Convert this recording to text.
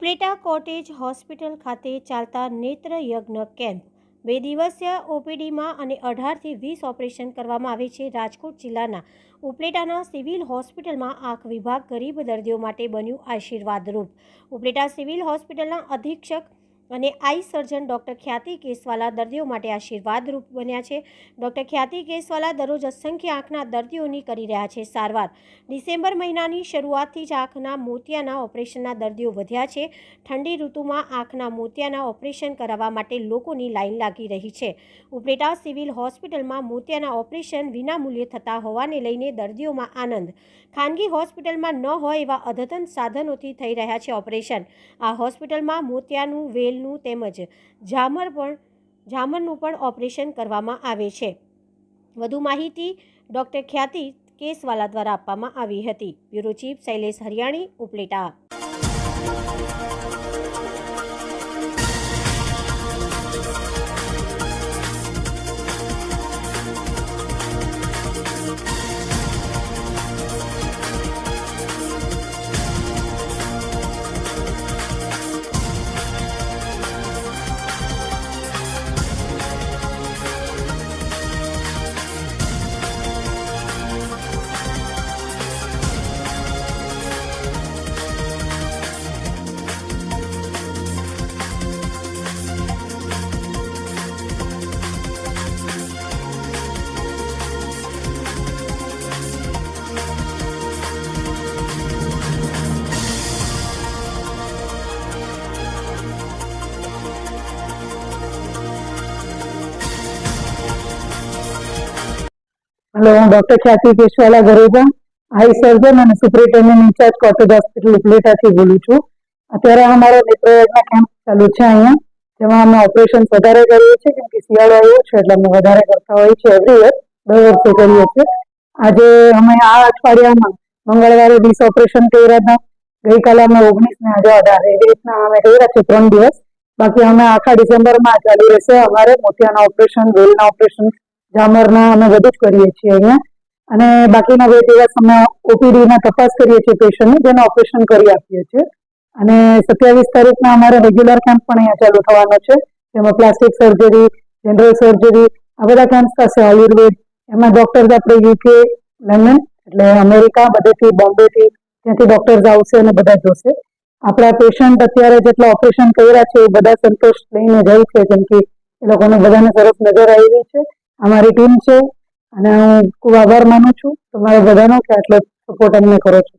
Upleta cottage hospital ખાતે ચાલતા નેત્ર યજ્ઞ કેમ્પ 2 દિવસીય ઓપીડીમાં અને 18થી 20 ઓપરેશન કરવામાં આવે છે। રાજકોટ જિલ્લાના ઉપલેટાના સિવિલ હોસ્પિટલમાં આંખ વિભાગ ગરીબ દર્દીઓ માટે બન્યું આશીર્વાદરૂપ। ઉપલેટા સિવિલ હોસ્પિટલના અધિક્ષક અને આઈ સર્જન ડોક્ટર ખ્યાતિ કેસવાલા દર્દીઓ માટે આશીર્વાદરૂપ બન્યા છે। ડોક્ટર ખ્યાતિ કેસવાલા દરરોજ અસંખ્ય આંખના દર્દીઓની કરી રહ્યા છે સારવાર। ડિસેમ્બર મહિનાની શરૂઆતથી જ આંખના મોતિયાના ઓપરેશનના દર્દીઓ વધ્યા છે। ઠંડી ઋતુમાં આંખના મોતિયાના ઓપરેશન કરાવવા માટે લોકોની લાઈન લાગી રહી છે। ઉપલેટા સિવિલ હોસ્પિટલમાં મોતિયાના ઓપરેશન વિનામૂલ્યે થતા હોવાને લઈને દર્દીઓમાં આનંદ। ખાનગી હોસ્પિટલમાં ન હોય એવા અદ્યતન સાધનોથી થઈ રહ્યા છે ઓપરેશન। આ હોસ્પિટલમાં મોતિયાનું વેલનું તેમજ ઝામરનું પણ ઓપરેશન કરવામાં આવે છે। વધુ માહિતી ડોક્ટર ખ્યાતિ કેસવાલા દ્વારા આપવામાં આવી હતી। Bureau chief Shailesh Hariyani, Upleta. Hello, हूँ डॉक्टर ख्याति केसवाला घरेजा, आई सर्जन और superintendent in charge cottage hospital Upleta थी बोलूँ छूँ। अत्यारे अमारो नेत्र यज्ञ केम्प चालू है अहींया, जेमां अमे ऑपरेशन वधारे करीए छीए केम के शियाळो आव्यो छे એટલે અમે વધારે કરતા હોઈએ છીએ। एवरी ईयर 2 વર્ષે કરીએ છીએ। આજે અમે આ અઠવાડિયામાં મંગળવારે 20 ઓપરેશન કર્યા હતા। ગઈકાલે અમે 19 ને આજે 18 એવી રીતના અમે કર્યા છે 3 દિવસ। બાકી અમે આખા ડિસેમ્બરમાં ચાલુ રહેશે અમારે મોતિયાના ઓપરેશન, વેલના ઓપરેશન, ઝામરના અમે બધું જ કરીએ છીએ અહીંયા। અને બાકીના 2 દિવસ અમે ઓપીડીના તપાસ કરીએ છીએ પેશન્ટની, જેને ઓપરેશન કરી આપીએ છીએ। અને 27 તારીખના અમારે રેગ્યુલર કેમ્પ પણ અહીંયા ચાલુ થવાનો છે, જેમાં પ્લાસ્ટિક સર્જરી, જનરલ સર્જરી આ બધા કેમ્પ થશે। આયુર્વેદ એમાં ડોક્ટર્સ આપણે યુકે, લંડન એટલે અમેરિકા બધેથી, બોમ્બેથી ત્યાંથી ડોક્ટર્સ આવશે અને બધા જોશે। આપણા પેશન્ટ અત્યારે જેટલા ઓપરેશન કર્યા છે એ બધા સંતોષ લઈને જાય છે, કેમ કે એ લોકોને બધાને સરસ નજર આવી છે। અમારી ટીમ છે અને હું ખૂબ આભાર માનું છું તમારા બધાનો કે આટલો સપોર્ટ અમને કરો છો।